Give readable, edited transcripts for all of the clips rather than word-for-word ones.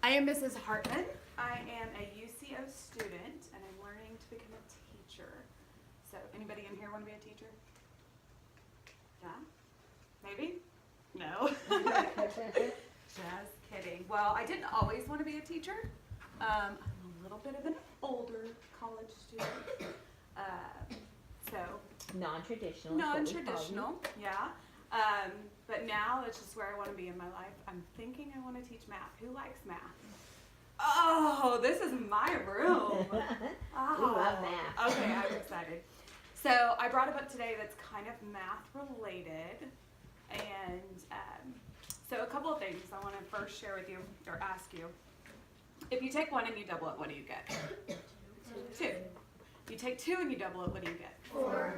I am Mrs. Hartman. I am a UCO student and I'm learning to become a teacher. So anybody in here want to be a teacher? Yeah? Maybe? No. Just kidding. Well, I didn't always want to be a teacher. I'm a little bit of an older college student. So Non-traditional. non-traditional, yeah. But now it's just where I want to be in my life. I'm thinking I want to teach math. Who likes math? Oh, this is my room. Oh. We love math. Okay, I'm excited. So I brought a book today that's kind of math related. And so a couple of things I want to first share with you or ask you. If you take 1 and you double it, what do you get? 2. You take 2 and you double it, what do you get? 4.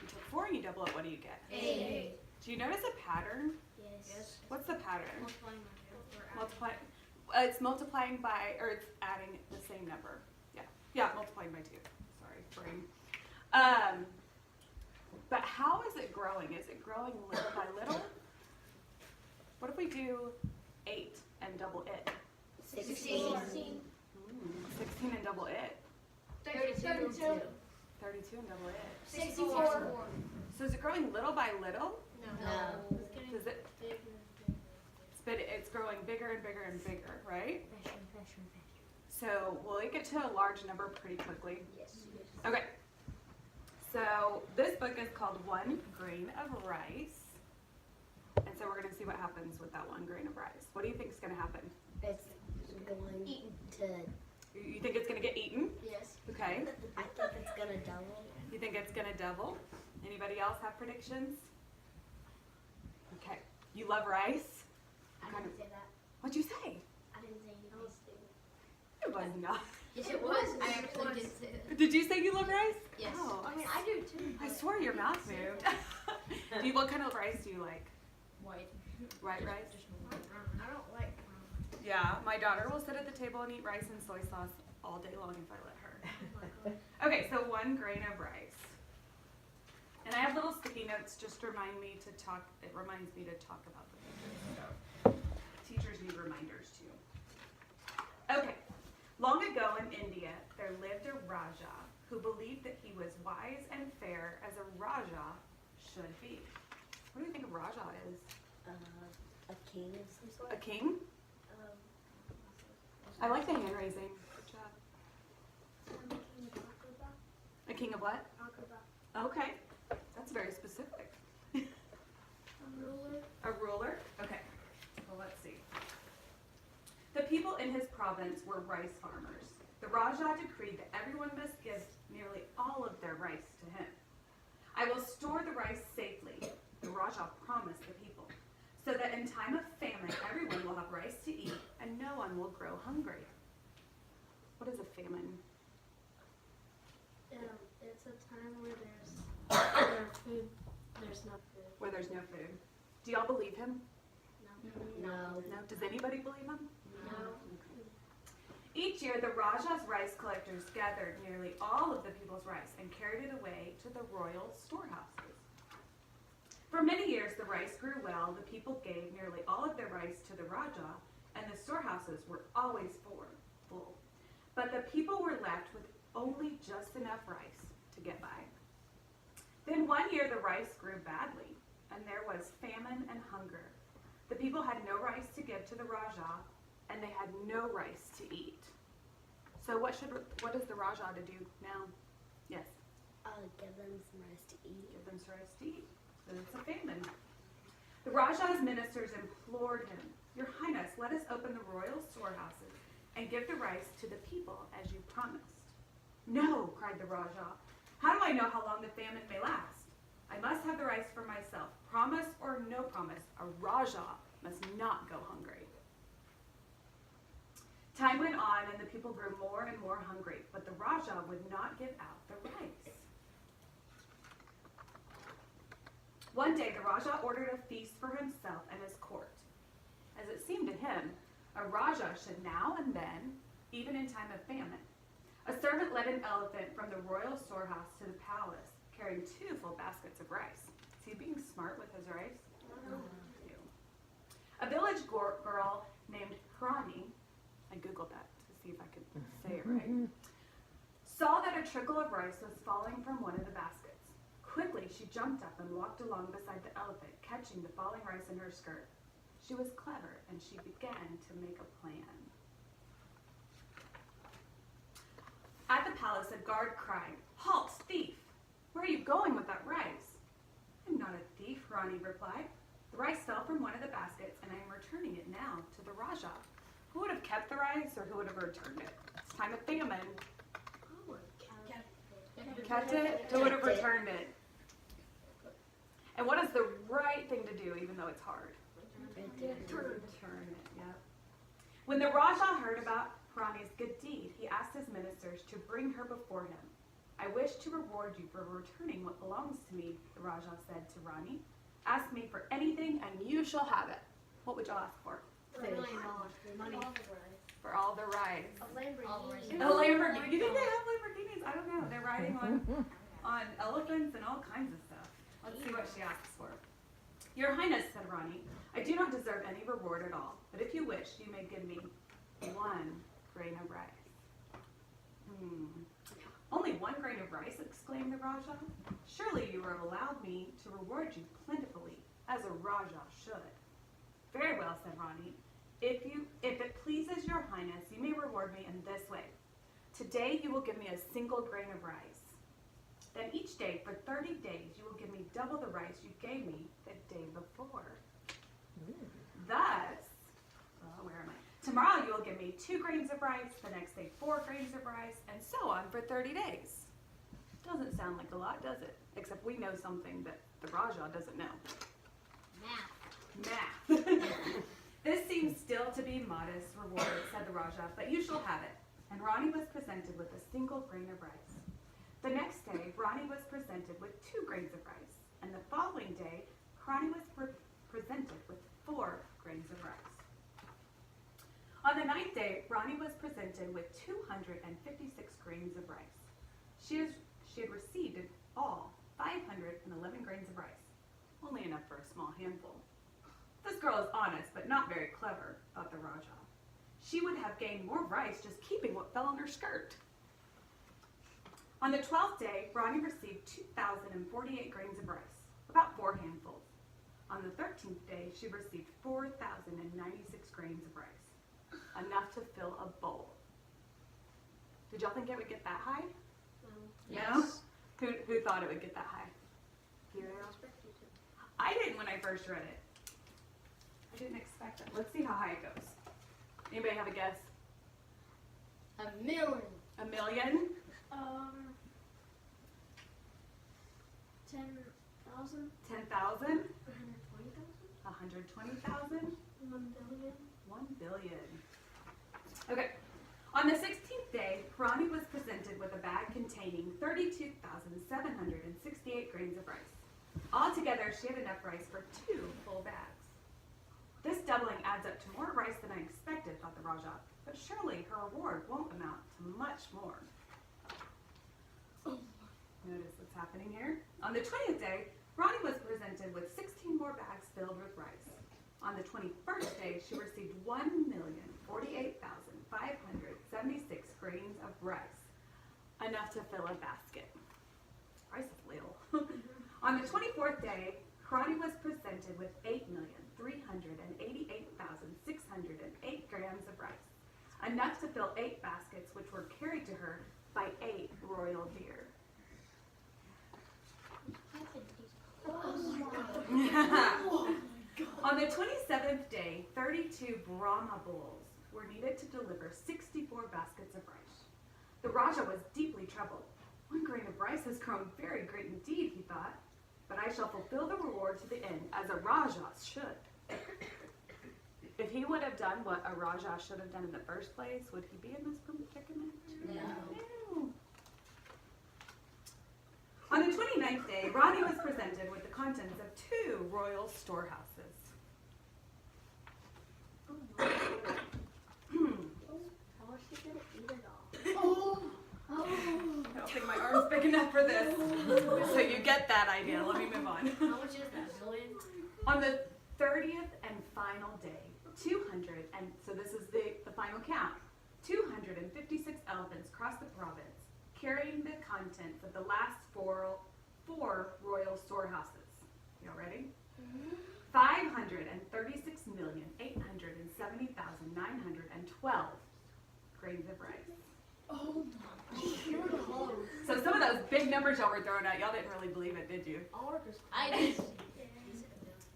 You take 4 and you double it, what do you get? 8. Do you notice a pattern? Yes. What's the pattern? Multiplying by Multiply. It's multiplying by, or it's adding the same number. Yeah, multiplying by 2. Sorry, brain. But how is it growing? Is it growing little by little? What if we do 8 and double it? 16. 16 and double it. 32. 32 and double it. 64. So is it growing little by little? No. Does it? But it's growing bigger and bigger and bigger, right? So will it get to a large number pretty quickly? Yes. Okay. So this book is called 1 Grain of Rice. And so we're going to see what happens with that 1 grain of rice. What do you think is going to happen? It's going to. You think it's going to get eaten? Yes. Okay. I think it's gonna double. You think it's going to double? Anybody else have predictions? Okay. You love rice? I didn't say that. What'd you say? I didn't say anything. It was not. Yes, it was. I actually did say that. Did you say you love rice? Yes. Oh, I mean, okay. I do too. I swore your mouth moved. What kind of rice do you like? White. White rice? I don't like brown. Yeah, my daughter will sit at the table and eat rice and soy sauce all day long if I let her. Okay, so 1 grain of rice. And I have little sticky notes just to remind me to talk. It reminds me to talk about the pictures. So teachers need reminders too. Okay. Long ago in India, there lived a Raja who believed that he was wise and fair as a Raja should be. What do you think a Raja is? A king of some sort. A king? I like the hand raising. Good job. A king of what? Okay. That's very specific. A ruler? Okay. Well, let's see. The people in his province were rice farmers. The Raja decreed that everyone must give nearly all of their rice to him. I will store the rice safely, the Raja promised the people, so that in time of famine everyone will have rice to eat and no one will grow hungry. What is a famine? It's a time where there's food. There's no food. Where there's no food. Do y'all believe him? No. No? Does anybody believe him? No. Each year, the Raja's rice collectors gathered nearly all of the people's rice and carried it away to the royal storehouses. For many years, the rice grew well. The people gave nearly all of their rice to the Raja, and the storehouses were always full. But the people were left with only just enough rice to get by. Then one year, the rice grew badly, and there was famine and hunger. The people had no rice to give to the Raja, and they had no rice to eat. So what is the Raja to do now? Yes? Give them some rice to eat. Give them some rice to eat. So it's a famine. The Raja's ministers implored him, "Your Highness, let us open the royal storehouses and give the rice to the people as you promised." "No," cried the Raja. "How do I know how long the famine may last? I must have the rice for myself. Promise or no promise, a Raja must not go hungry." Time went on and the people grew more and more hungry, but the Raja would not give out the rice. One day the Raja ordered a feast for himself and his court. As it seemed to him, a Raja should now and then, even in time of famine. A servant led an elephant from the royal storehouse to the palace, carrying 2 full baskets of rice. Is he being smart with his rice? A village girl named Harani Googled that to see if I could say it right. Saw that a trickle of rice was falling from one of the baskets. Quickly, she jumped up and walked along beside the elephant, catching the falling rice in her skirt. She was clever, and she began to make a plan. At the palace, a guard cried, "Halt, thief! Where are you going with that rice?" "I'm not a thief," Rani replied. "The rice fell from one of the baskets, and I am returning it now to the Raja." Who would have kept the rice, or who would have returned it? It's time of famine. Kept it? Who would have returned it? And what is the right thing to do, even though it's hard? Return it, yep. When the Raja heard about Rani's good deed, he asked his ministers to bring her before him. "I wish to reward you for returning what belongs to me," the Raja said to Rani. "Ask me for anything and you shall have it." What would y'all ask for? Money. For all the rides. A Lamborghini. A Lamborghini. You think they have Lamborghinis? I don't know. They're riding on elephants and all kinds of stuff. Let's see what she asks for. "Your Highness," said Rani, "I do not deserve any reward at all, but if you wish, you may give me 1 grain of rice." "Only 1 grain of rice?" exclaimed the Raja. "Surely you will allow me to reward you plentifully, as a Raja should." "Very well," said Rani. If it pleases your Highness, you may reward me in this way. Today you will give me a single grain of rice. Then each day for 30 days you will give me double the rice you gave me the day before. Thus, where am I? Tomorrow you will give me 2 grains of rice, the next day 4 grains of rice, and so on for 30 days. Doesn't sound like a lot, does it? Except we know something that the Raja doesn't know. Math. "This seems still to be modest reward," said the Raja, "but you shall have it." And Rani was presented with a single grain of rice. The next day, Rani was presented with 2 grains of rice, and the following day, Rani was presented with 4 grains of rice. On the 9th day, Rani was presented with 256 grains of rice. She had received in all 511 grains of rice, only enough for a small handful. "This girl is honest, but not very clever," thought the Raja. "She would have gained more rice just keeping what fell on her skirt." On the 12th day, Rani received 2,048 grains of rice, about 4 handfuls. On the 13th day, she received 4,096 grains of rice, enough to fill a bowl. Did y'all think it would get that high? Yes. No? Who thought it would get that high? I didn't when I first read it. I didn't expect it. Let's see how high it goes. Anybody have a guess? 1,000,000. 1 million? 10,000. 10,000? 120,000. 120,000? 1,000,000,000. 1 billion. Okay. On the 16th day, Rani was presented with a bag containing 32,768 grains of rice. Altogether, she had enough rice for 2 full bags. "This doubling adds up to more rice than I expected," thought the Raja, "but surely her reward won't amount to much more." Notice what's happening here. On the 20th day, Rani was presented with 16 more bags filled with rice. On the 21st day, she received 1,048,576 grains of rice, enough to fill a basket. Rice is little. On the 24th day, Rani was presented with 8,388,608 grams of rice, enough to fill 8 baskets, which were carried to her by 8 royal deer. On the 27th day, 32 Brahma bulls were needed to deliver 64 baskets of rice. The Raja was deeply troubled. 1 grain of rice has grown very great indeed, he thought, but I shall fulfill the reward to the end, as a Raja should. If he would have done what a Raja should have done in the first place, would he be in this predicament? No. On the 29th day, Rani was presented with the contents of 2 royal storehouses. How was she gonna eat it all? I don't think my arm's big enough for this. So you get that idea. Let me move on. How much is that? Billion? On the 30th and final day, 200, and so this is the final count, 256 elephants crossed the province, carrying the contents of the last four royal storehouses. Y'all ready? 536,870,912 grains of rice. Oh So some of those big numbers y'all were throwing out, y'all didn't really believe it, did you? I did.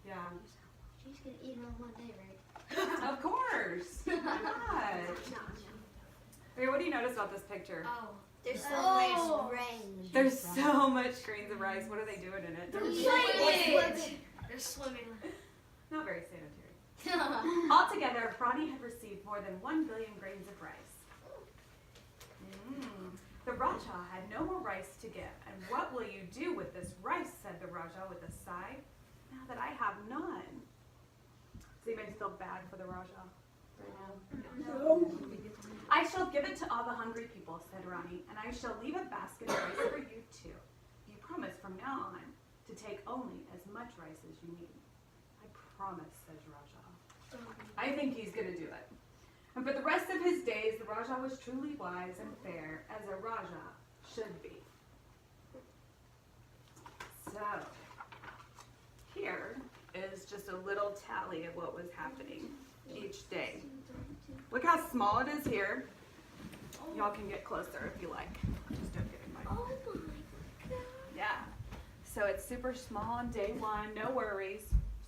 Yeah. She's gonna eat it all one day, right? Of course. Why not? Okay, what do you notice about this picture? Oh. There's so Oh. much rain. There's so much grains of rice. What are they doing in it? They're swimming. Not very sanitary. Altogether, Ronnie had received more than 1 billion grains of rice. The Rajah had no more rice to give. And what will you do with this rice, said the Rajah with a sigh, now that I have none. Does anybody feel bad for the Rajah right now? I shall give it to all the hungry people, said Ronnie, and I shall leave a basket of rice for you too. You promise from now on to take only as much rice as you need. I promise, says Rajah. I think he's going to do it. And for the rest of his days, the Rajah was truly wise and fair, as a Rajah should be. So, here is just a little tally of what was happening each day. Look how small it is here. Y'all can get closer if you like. Just don't get in my Oh my god. Yeah. So it's super small on day one, no worries.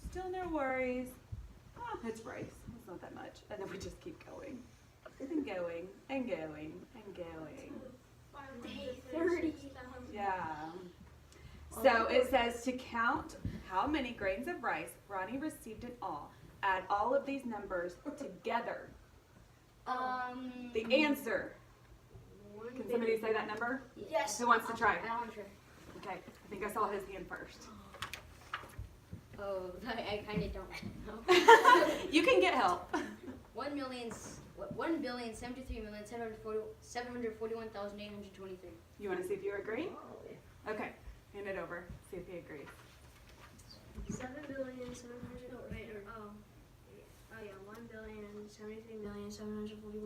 Still no worries. Oh, it's rice. It's not that much. And then we just keep going. And going, and going, and going. Day 30. Yeah. So it says to count how many grains of rice Ronnie received in all. Add all of these numbers together. The answer. Can somebody say that number? Yes. Who wants to try? I'm sure. Okay, I think I saw his hand first. Oh, I kind of don't know. You can get help. 1,073,741,823. You want to see if you agree? Okay, hand it over. See if he agrees.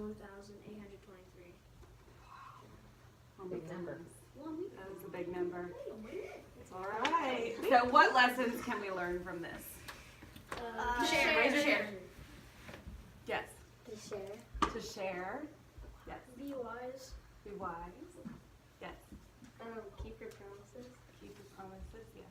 1,073,741,823. Oh, big number. That was a big number. All right. So what lessons can we learn from this? Share. Raise your hand. Yes. To share. To share. Yes. Be wise. Be wise. Yes. Keep your promises. Keep your promises. Yes.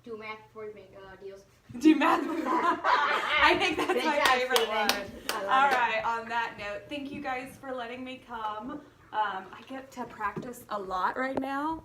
Do math before you make deals. Do math. I think that's Good my job, favorite Steven. one. I love All it. right. On that note, thank you guys for letting me come. I get to practice a lot right now.